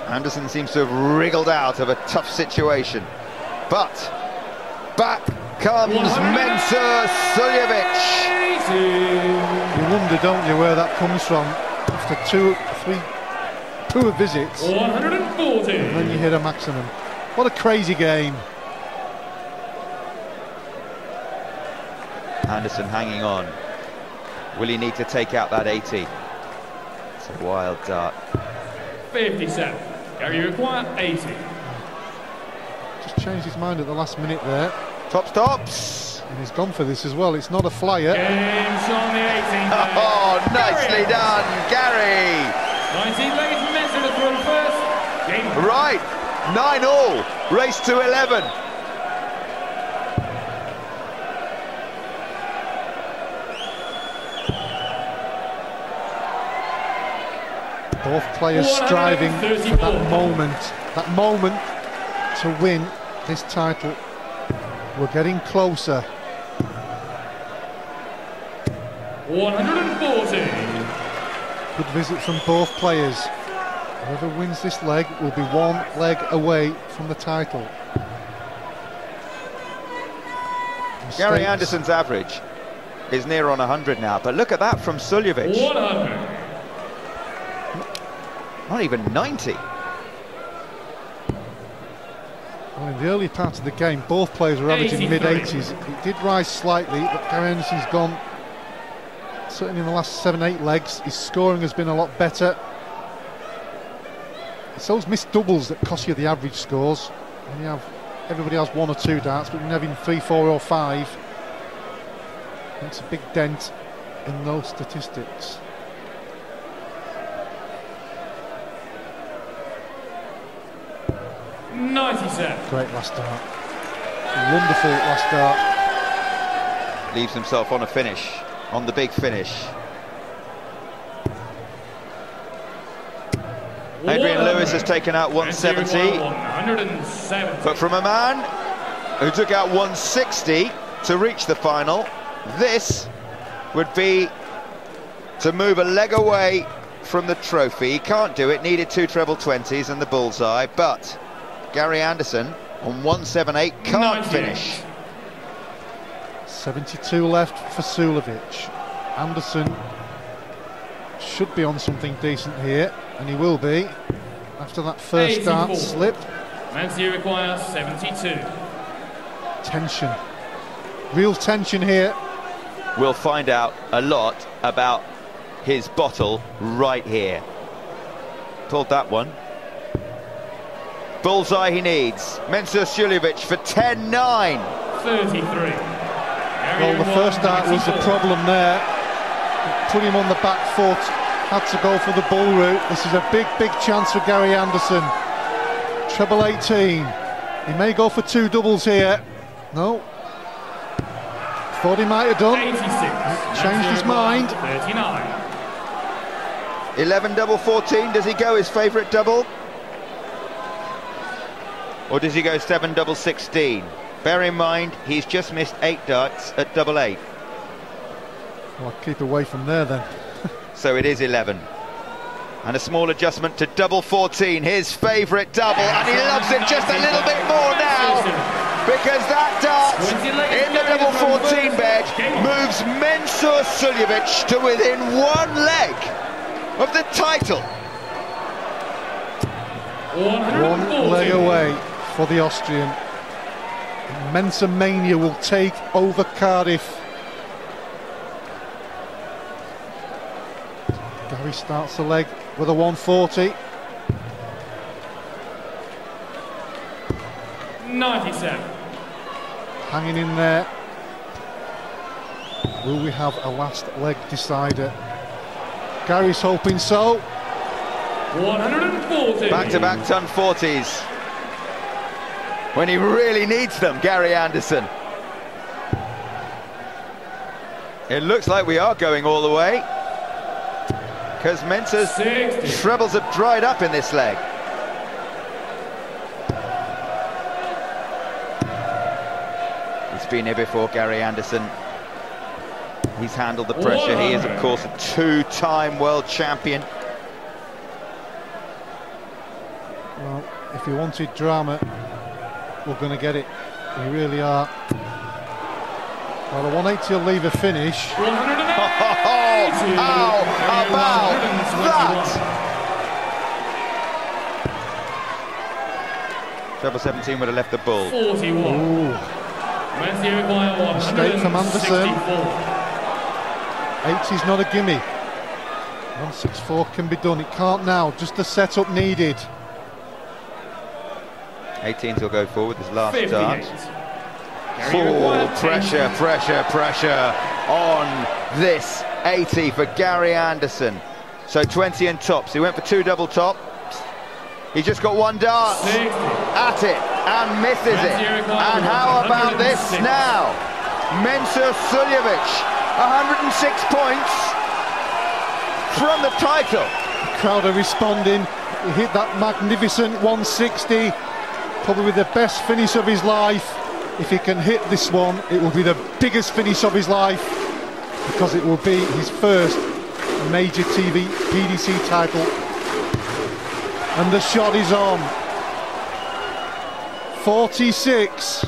Anderson seems to have wriggled out of a tough situation. But back comes Mensur Suljovic. You wonder, don't you, where that comes from after 2 3 poor visits. 140. And then you hit a maximum. What a crazy game. Anderson hanging on. Will he need to take out that 80? It's a wild dart. 57. Gary require 80. Just changed his mind at the last minute there. Tops. And he's gone for this as well. It's not a flyer. Games on the 18th. Oh, nicely done, Gary. 19 legs from Mensur to throw first. Game. Right, 9-all, race to 11. Both players striving for that moment to win this title. We're getting closer. 140. Good visit from both players. Whoever wins this leg will be one leg away from the title. Gary Anderson's average is near on 100 now, but look at that from Suljovic. 100. Not even 90. Well, in the early part of the game, both players were averaging mid-80s. It did rise slightly, but Gary Anderson's gone, certainly in the last 7-8 legs. His scoring has been a lot better. It's those missed doubles that cost you the average scores. When you have, everybody has 1 or 2 darts, but when you're having 3, 4 or 5, it's a big dent in those statistics. Great last dart. Wonderful last dart. Leaves himself on a finish, on the big finish. Adrian Lewis has taken out 170. But from a man who took out 160 to reach the final, this would be to move a leg away from the trophy. He can't do it, needed 2 treble 20s and the bullseye, but Gary Anderson on 178 can't finish. 72 left for Suljovic. Anderson should be on something decent here, and he will be after that first dart slip. Mensur requires 72. Tension, real tension here. We'll find out a lot about his bottle right here. Pulled that one. Bullseye he needs. Mensur Suljovic for 10-9. 33. Well, the first dart was the problem there. Put him on the back foot. Had to go for the bull route. This is a big, big chance for Gary Anderson. Treble 18. He may go for 2 doubles here. No. Thought he might have done. 86. Changed his mind. 39. 11 double 14. Does he go his favourite double? Or does he go 7 double 16? Bear in mind, he's just missed 8 darts at double 8. Well, I'll keep away from there then. So it is 11. And a small adjustment to double 14, his favourite double, and he loves it just a little bit more now, because that dart in the double 14 bed moves Mensur Suljovic to within 1 leg of the title. 1 leg away for the Austrian. Mensur Mania will take over Cardiff. Gary starts the leg with a 140. 97. Hanging in there. Will we have a last leg decider? Gary's hoping so. 140. Back-to-back ton 40s. When he really needs them, Gary Anderson. It looks like we are going all the way, because Mensur's trebles have dried up in this leg. He's been here before, Gary Anderson. He's handled the pressure. He is, of course, a 2-time world champion. Well, if you wanted drama, we're going to get it. We really are. Well, the 180 will leave a finish. How about that? Treble 17 would have left the bull. 41. Mistake from Anderson. 80's not a gimme. 164 can be done. It can't now. Just the setup needed. 18s will go forward, his last 58. dart. Full pressure, pressure, pressure on this 80 for Gary Anderson. So 20 and tops. He went for 2 double tops. He just got 1 dart at it and misses it. And how about this now? Mensur Suljovic, 106 points from the title. The crowd are responding. He hit that magnificent 160, probably the best finish of his life. If he can hit this one, it will be the biggest finish of his life, because it will be his first major TV PDC title. And the shot is on. 46.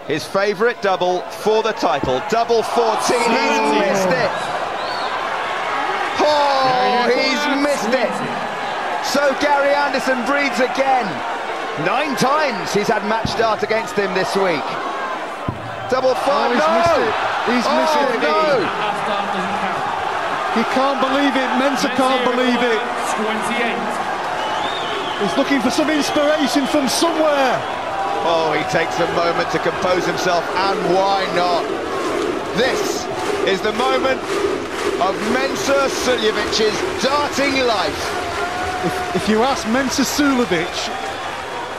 His favourite double for the title. Double 14. He's missed it. Oh, he's missed it. So Gary Anderson breathes again. 9 times he's had match dart against him this week. Double 5. Oh, he's missed it. He's missed it. No. He can't believe it. Mensur can't believe it. 28. He's looking for some inspiration from somewhere. Oh, he takes a moment to compose himself, and why not? This is the moment of Mensur Suljovic's darting life. If you ask Mensur Suljovic,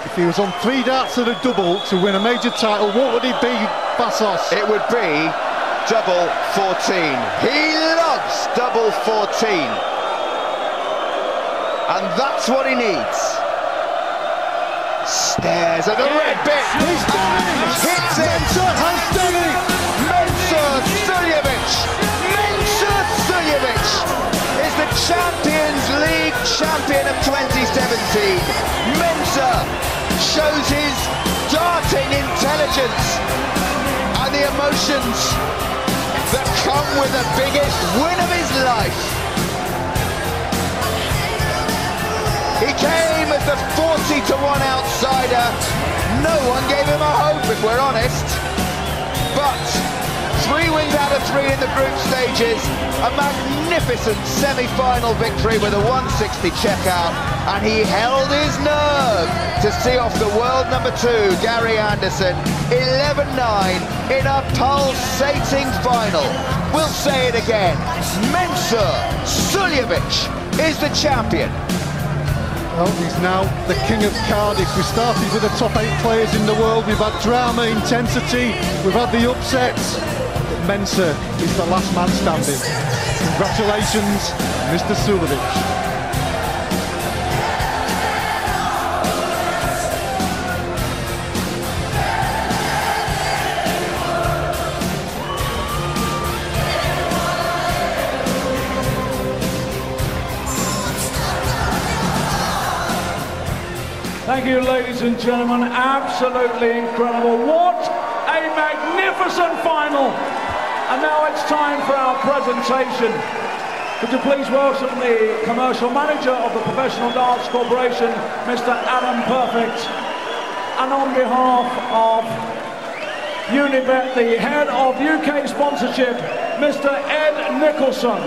if he was on 3 darts and a double to win a major title, what would it be, Vassos? It would be double 14. He loves double 14. And that's what he needs. Stares at the red bit. He's done it! Hits it! Mensur has done it! Mensur Suljovic! Mensur Suljovic is the Champions League champion of 2017. Mensur shows his darting intelligence and the emotions that come with the biggest win of his life. He came as the 40-1 outsider. No one gave him a hope, if we're honest. But 3 wins out of 3 in the group stages, a magnificent semi-final victory with a 160 checkout, and he held his nerve to see off the world number 2, Gary Anderson, 11-9 in a pulsating final. We'll say it again, Mensur Suljovic is the champion. Well, he's now the king of Cardiff. We started with the top 8 players in the world. We've had drama, intensity, we've had the upsets. But Mensur is the last man standing. Congratulations, Mr. Suljovic. Thank you, ladies and gentlemen. Absolutely incredible. What a magnificent final. And now it's time for our presentation. Would you please welcome the commercial manager of the Professional Darts Corporation, Mr. Adam Perfect. And on behalf of Unibet, the head of UK sponsorship, Mr. Ed Nicholson.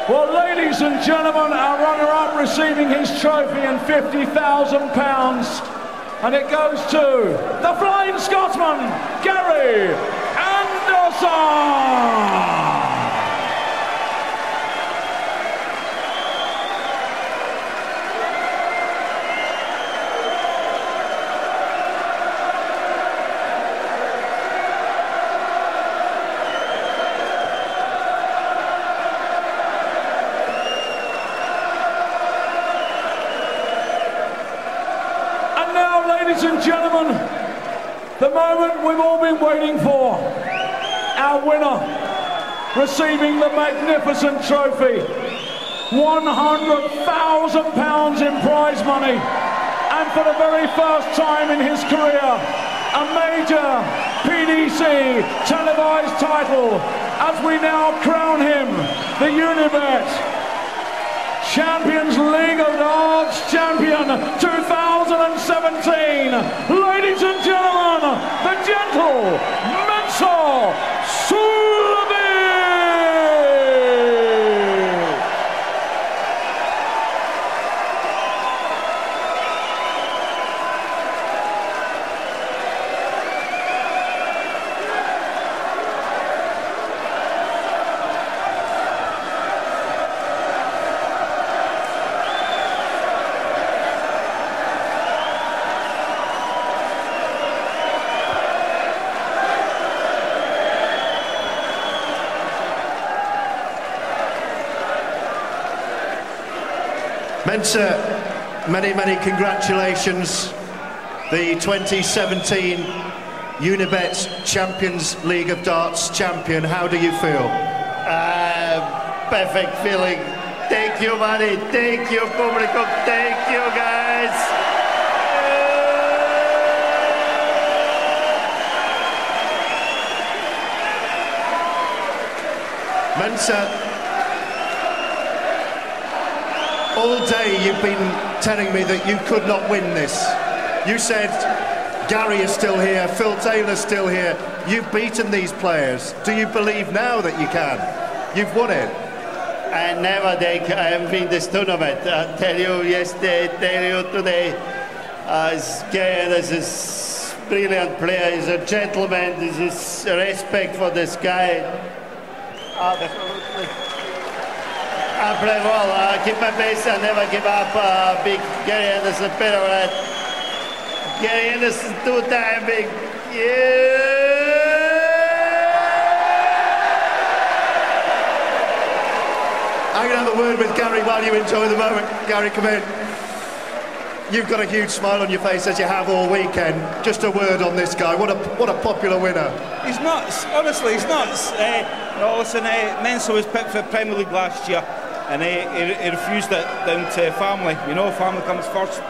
Well, ladies and gentlemen, our runner-up receiving his trophy and £50,000, and it goes to the Flying Scotsman, Gary Anderson. Ladies and gentlemen, the moment we've all been waiting for. Our winner receiving the magnificent trophy. £100,000 in prize money. And for the very first time in his career, a major PDC televised title as we now crown him the Unibet Champions League of Darts Champion 2017. Ladies and gentlemen, the gentle Mensur Suljovic. Mensur, many, many congratulations. The 2017 Unibet Champions League of Darts champion. How do you feel? Perfect feeling. Thank you, Manny. Thank you, público. Thank you, guys. Mensur, all day you've been telling me that you could not win this. You said Gary is still here, Phil Taylor's still here. You've beaten these players. Do you believe now that you can? You've won it. I never think I have win this tournament. I tell you yesterday, tell you today. Gary is a brilliant player. He's a gentleman. This is respect for this guy. Absolutely. I play well. I keep my base. I never give up. Big Gary Anderson, better right. Gary Anderson, two-time big. Yeah. I'm going to have a word with Gary while you enjoy the moment. Gary, come in. You've got a huge smile on your face as you have all weekend. Just a word on this guy. What a popular winner. He's nuts. Honestly, he's nuts. Listen, Mensur was picked for the Premier League last year, and he refused it down to family. You know, family comes first.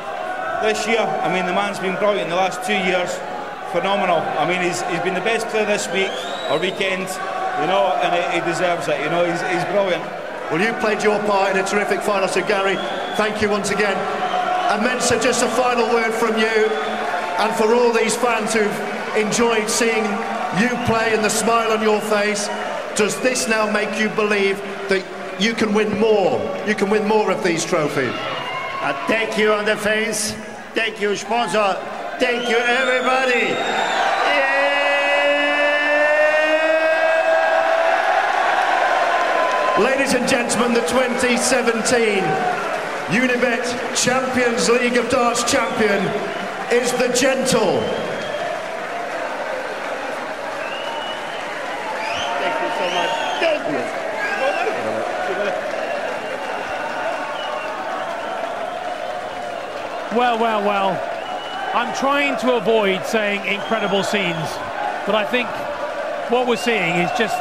This year, I mean, the man's been brilliant in the last 2 years. Phenomenal. I mean, he's been the best player this week or weekend, you know, and he deserves it. You know, he's brilliant. Well, you played your part in a terrific final, so Gary, thank you once again. And Mensur, just a final word from you, and for all these fans who've enjoyed seeing you play and the smile on your face, does this now make you believe that you can win more? You can win more of these trophies? Thank you on the fans. Thank you, sponsor. Thank you, everybody. Yeah! Ladies and gentlemen, the 2017 Unibet Champions League of Darts champion is the Gentle. Thank you so much. Thank you. Well. I'm trying to avoid saying incredible scenes, but I think what we're seeing is just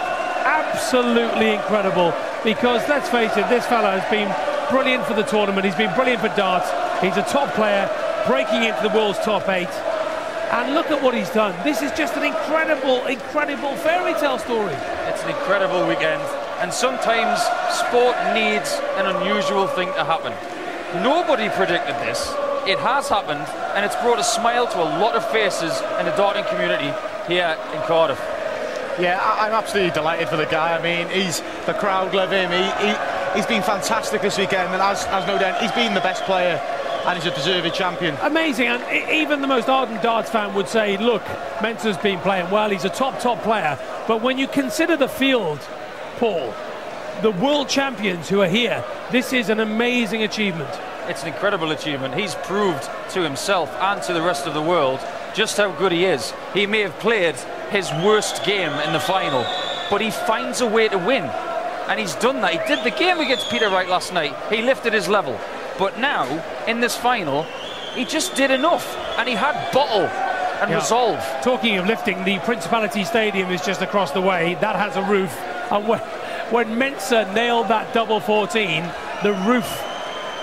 absolutely incredible, because let's face it, this fella has been brilliant for the tournament. He's been brilliant for darts. He's a top player, breaking into the world's top 8. And look at what he's done. This is just an incredible fairy tale story. It's an incredible weekend, and sometimes sport needs an unusual thing to happen. Nobody predicted this. It has happened, and it's brought a smile to a lot of faces in the darting community here in Cardiff. Yeah, I'm absolutely delighted for the guy. I mean, the crowd love him. He's been fantastic this weekend, and as no doubt, he's been the best player, and he's a deserving champion. Amazing, and even the most ardent darts fan would say, look, Mensur's been playing well, he's a top player, but when you consider the field, Paul, the world champions who are here, this is an amazing achievement. It's an incredible achievement. He's proved to himself and to the rest of the world just how good he is. He may have played his worst game in the final, but he finds a way to win, and he's done that. He did the game against Peter Wright last night. He lifted his level, but now in this final he just did enough, and he had bottle and resolve. Talking of lifting, the Principality Stadium is just across the way. That has a roof, and when Mensur nailed that double 14, the roof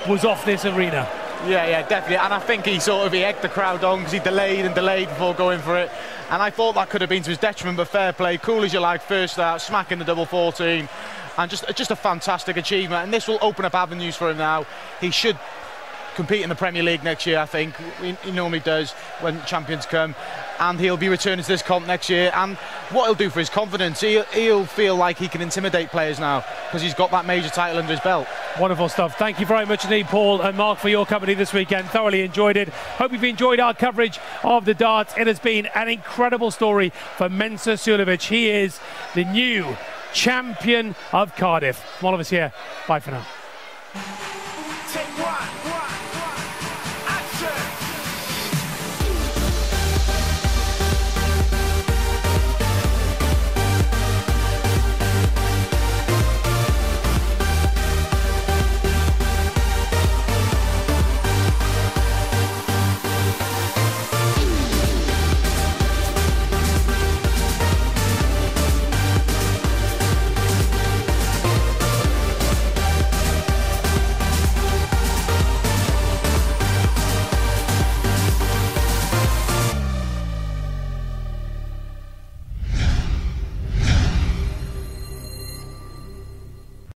was off this arena. Yeah, definitely, and I think he egged the crowd on because he delayed before going for it, and I thought that could have been to his detriment, but fair play, cool as you like, first out, smacking the double 14, and just a fantastic achievement, and this will open up avenues for him now. He should compete in the Premier League next year, I think. He normally does when champions come, and he'll be returning to this comp next year, and what he'll do for his confidence, he'll feel like he can intimidate players now because he's got that major title under his belt. Wonderful stuff. Thank you very much indeed, Paul and Mark, for your company this weekend. Thoroughly enjoyed it. Hope you've enjoyed our coverage of the darts. It has been an incredible story for Mensur Suljovic. He is the new champion of Cardiff. From all of us here, bye for now.